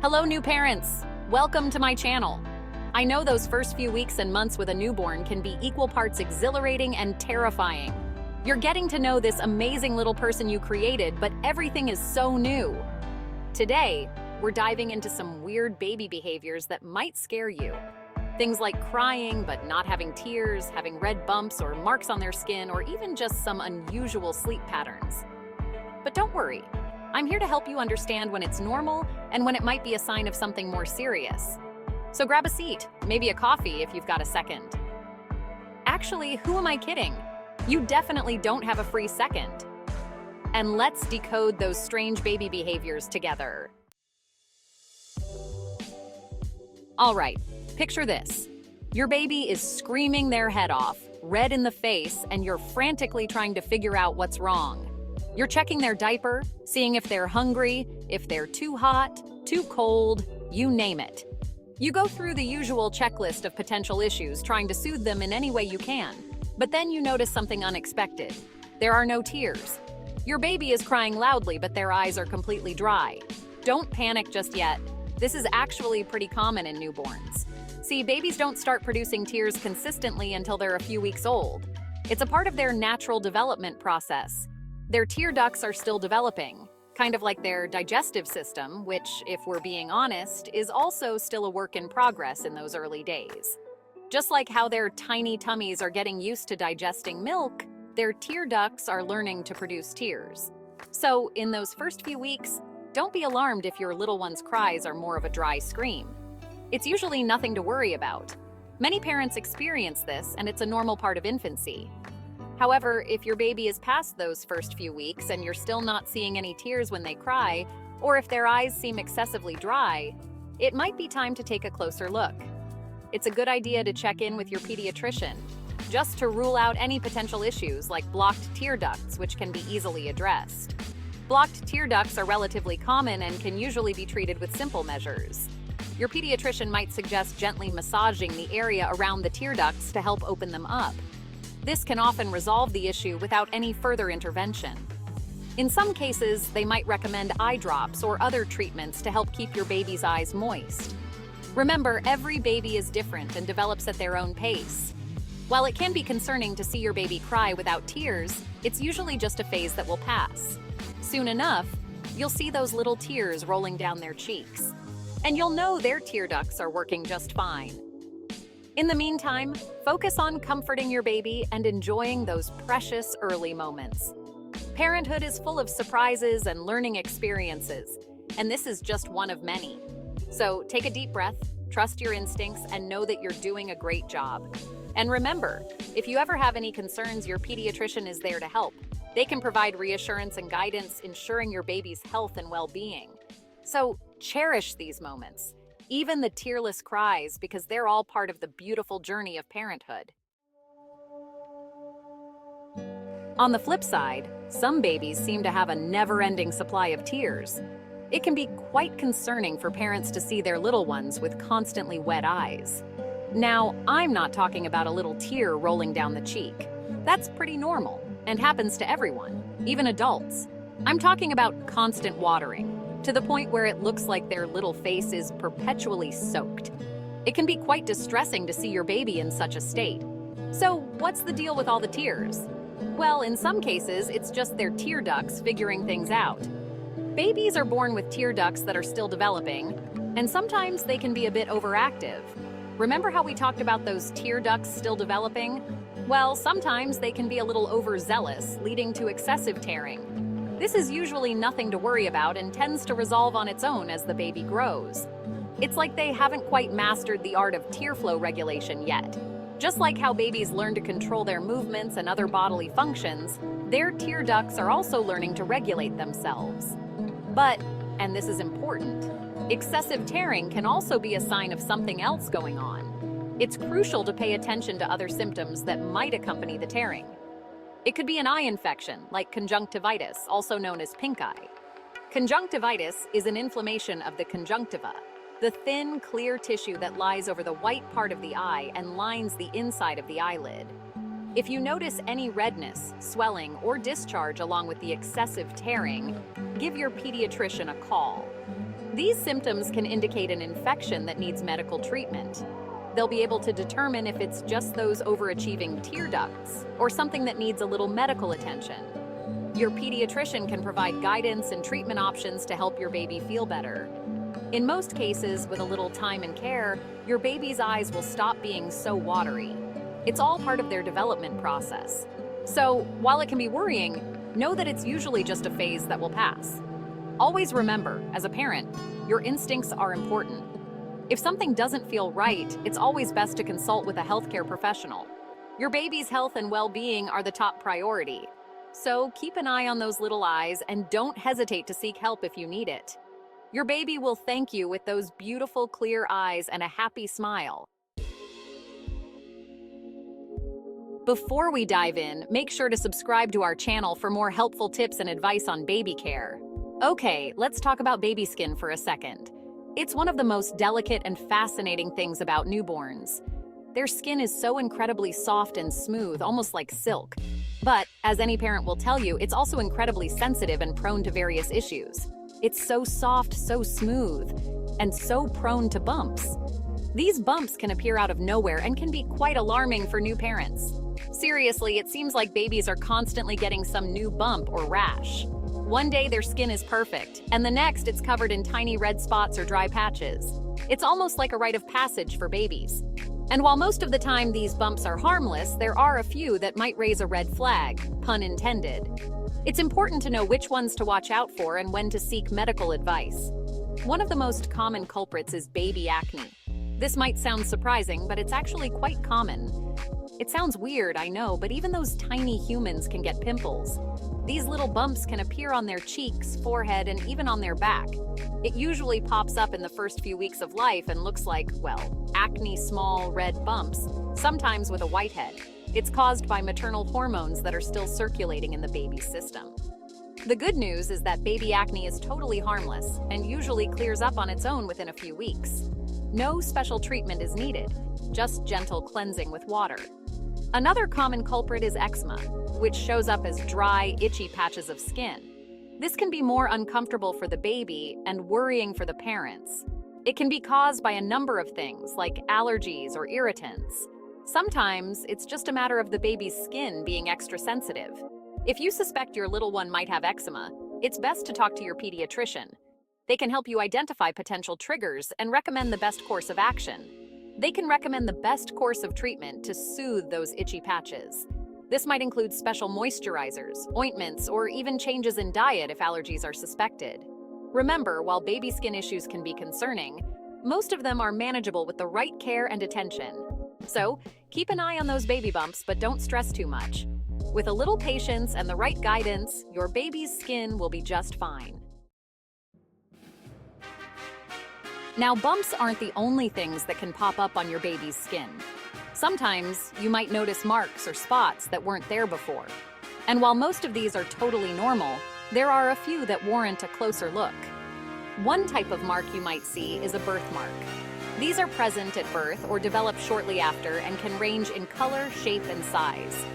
Hello, new parents! Welcome to my channel. I know those first few weeks and months with a newborn can be equal parts exhilarating and terrifying. You're getting to know this amazing little person you created, but everything is so new. Today, we're diving into some weird baby behaviors that might scare you. Things like crying but not having tears, having red bumps or marks on their skin, or even just some unusual sleep patterns. But don't worry. I'm here to help you understand when it's normal and when it might be a sign of something more serious. So grab a seat, maybe a coffee if you've got a second. Actually, who am I kidding? You definitely don't have a free second. And let's decode those strange baby behaviors together. All right, picture this. Your baby is screaming their head off, red in the face, and you're frantically trying to figure out what's wrong. You're checking their diaper, seeing if they're hungry, if they're too hot, too cold, you name it. You go through the usual checklist of potential issues, trying to soothe them in any way you can. But then you notice something unexpected. There are no tears. Your baby is crying loudly, but their eyes are completely dry. Don't panic just yet. This is actually pretty common in newborns. See, babies don't start producing tears consistently until they're a few weeks old. It's a part of their natural development process. Their tear ducts are still developing, kind of like their digestive system, which, if we're being honest, is also still a work in progress in those early days. Just like how their tiny tummies are getting used to digesting milk, their tear ducts are learning to produce tears. So, in those first few weeks, don't be alarmed if your little one's cries are more of a dry scream. It's usually nothing to worry about. Many parents experience this, and it's a normal part of infancy. However, if your baby is past those first few weeks and you're still not seeing any tears when they cry, or if their eyes seem excessively dry, it might be time to take a closer look. It's a good idea to check in with your pediatrician, just to rule out any potential issues like blocked tear ducts, which can be easily addressed. Blocked tear ducts are relatively common and can usually be treated with simple measures. Your pediatrician might suggest gently massaging the area around the tear ducts to help open them up. This can often resolve the issue without any further intervention. In some cases, they might recommend eye drops or other treatments to help keep your baby's eyes moist. Remember, every baby is different and develops at their own pace. While it can be concerning to see your baby cry without tears, it's usually just a phase that will pass. Soon enough, you'll see those little tears rolling down their cheeks. And you'll know their tear ducts are working just fine. In the meantime, focus on comforting your baby and enjoying those precious early moments. Parenthood is full of surprises and learning experiences, and this is just one of many. So take a deep breath, trust your instincts, and know that you're doing a great job. And remember, if you ever have any concerns, your pediatrician is there to help. They can provide reassurance and guidance, ensuring your baby's health and well-being. So cherish these moments. Even the tearless cries, because they're all part of the beautiful journey of parenthood. On the flip side, some babies seem to have a never-ending supply of tears. It can be quite concerning for parents to see their little ones with constantly wet eyes. Now, I'm not talking about a little tear rolling down the cheek. That's pretty normal and happens to everyone, even adults. I'm talking about constant watering, to the point where it looks like their little face is perpetually soaked. It can be quite distressing to see your baby in such a state. So, what's the deal with all the tears? Well, in some cases, it's just their tear ducts figuring things out. Babies are born with tear ducts that are still developing, and sometimes they can be a bit overactive. Remember how we talked about those tear ducts still developing? Well, sometimes they can be a little overzealous, leading to excessive tearing. This is usually nothing to worry about and tends to resolve on its own as the baby grows. It's like they haven't quite mastered the art of tear flow regulation yet. Just like how babies learn to control their movements and other bodily functions, their tear ducts are also learning to regulate themselves. But, and this is important, excessive tearing can also be a sign of something else going on. It's crucial to pay attention to other symptoms that might accompany the tearing. It could be an eye infection, like conjunctivitis, also known as pink eye. Conjunctivitis is an inflammation of the conjunctiva, the thin, clear tissue that lies over the white part of the eye and lines the inside of the eyelid. If you notice any redness, swelling, or discharge along with the excessive tearing, give your pediatrician a call. These symptoms can indicate an infection that needs medical treatment. They'll be able to determine if it's just those overachieving tear ducts or something that needs a little medical attention. Your pediatrician can provide guidance and treatment options to help your baby feel better. In most cases, with a little time and care, your baby's eyes will stop being so watery. It's all part of their development process. So, while it can be worrying, know that it's usually just a phase that will pass. Always remember, as a parent, your instincts are important. If something doesn't feel right, it's always best to consult with a healthcare professional. Your baby's health and well-being are the top priority. So keep an eye on those little eyes and don't hesitate to seek help if you need it. Your baby will thank you with those beautiful, clear eyes and a happy smile. Before we dive in, make sure to subscribe to our channel for more helpful tips and advice on baby care. Okay, let's talk about baby skin for a second. It's one of the most delicate and fascinating things about newborns. Their skin is so incredibly soft and smooth, almost like silk. But, as any parent will tell you, it's also incredibly sensitive and prone to various issues. It's so soft, so smooth, and so prone to bumps. These bumps can appear out of nowhere and can be quite alarming for new parents. Seriously, it seems like babies are constantly getting some new bump or rash. One day their skin is perfect, and the next it's covered in tiny red spots or dry patches. It's almost like a rite of passage for babies. And while most of the time these bumps are harmless, there are a few that might raise a red flag, pun intended. It's important to know which ones to watch out for and when to seek medical advice. One of the most common culprits is baby acne. This might sound surprising, but it's actually quite common. It sounds weird, I know, but even those tiny humans can get pimples. These little bumps can appear on their cheeks, forehead, and even on their back. It usually pops up in the first few weeks of life and looks like, well, acne small red bumps, sometimes with a whitehead. It's caused by maternal hormones that are still circulating in the baby's system. The good news is that baby acne is totally harmless and usually clears up on its own within a few weeks. No special treatment is needed, just gentle cleansing with water. Another common culprit is eczema, which shows up as dry, itchy patches of skin. This can be more uncomfortable for the baby and worrying for the parents. It can be caused by a number of things, like allergies or irritants. Sometimes it's just a matter of the baby's skin being extra sensitive. If you suspect your little one might have eczema, it's best to talk to your pediatrician. They can help you identify potential triggers and recommend the best course of action. They can recommend the best course of treatment to soothe those itchy patches. This might include special moisturizers, ointments, or even changes in diet if allergies are suspected. Remember, while baby skin issues can be concerning, most of them are manageable with the right care and attention. So, keep an eye on those baby bumps, but don't stress too much. With a little patience and the right guidance, your baby's skin will be just fine. Now, bumps aren't the only things that can pop up on your baby's skin. Sometimes you might notice marks or spots that weren't there before. And while most of these are totally normal, there are a few that warrant a closer look. One type of mark you might see is a birthmark. These are present at birth or develop shortly after and can range in color, shape, and size.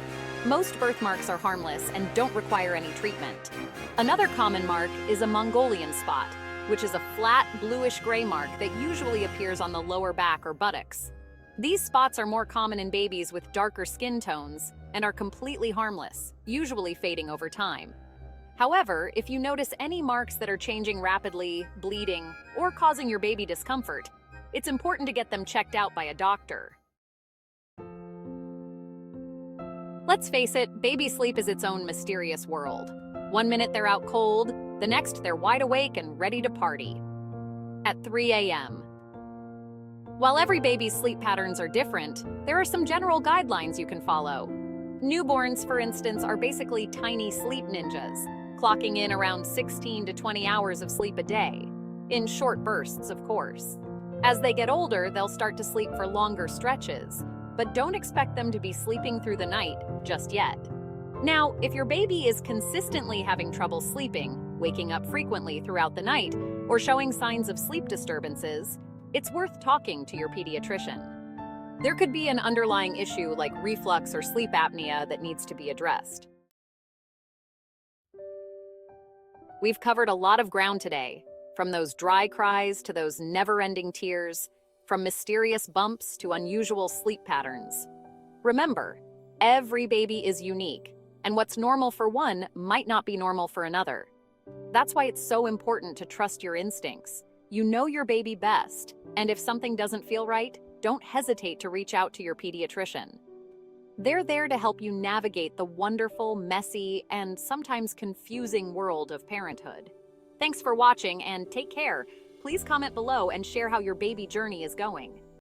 Most birthmarks are harmless and don't require any treatment. Another common mark is a Mongolian spot, which is a flat, bluish-gray mark that usually appears on the lower back or buttocks. These spots are more common in babies with darker skin tones and are completely harmless, usually fading over time. However, if you notice any marks that are changing rapidly, bleeding, or causing your baby discomfort, it's important to get them checked out by a doctor. Let's face it, baby sleep is its own mysterious world. One minute they're out cold, the next they're wide awake and ready to party. At 3 a.m. While every baby's sleep patterns are different, there are some general guidelines you can follow. Newborns, for instance, are basically tiny sleep ninjas, clocking in around 16 to 20 hours of sleep a day, in short bursts, of course. As they get older, they'll start to sleep for longer stretches, but don't expect them to be sleeping through the night just yet. Now, if your baby is consistently having trouble sleeping, waking up frequently throughout the night, or showing signs of sleep disturbances, it's worth talking to your pediatrician. There could be an underlying issue like reflux or sleep apnea that needs to be addressed. We've covered a lot of ground today. From those dry cries to those never-ending tears, from mysterious bumps to unusual sleep patterns. Remember, every baby is unique, and what's normal for one might not be normal for another. That's why it's so important to trust your instincts. You know your baby best, and if something doesn't feel right, don't hesitate to reach out to your pediatrician. They're there to help you navigate the wonderful, messy, and sometimes confusing world of parenthood. Thanks for watching and take care. Please comment below and share how your baby journey is going.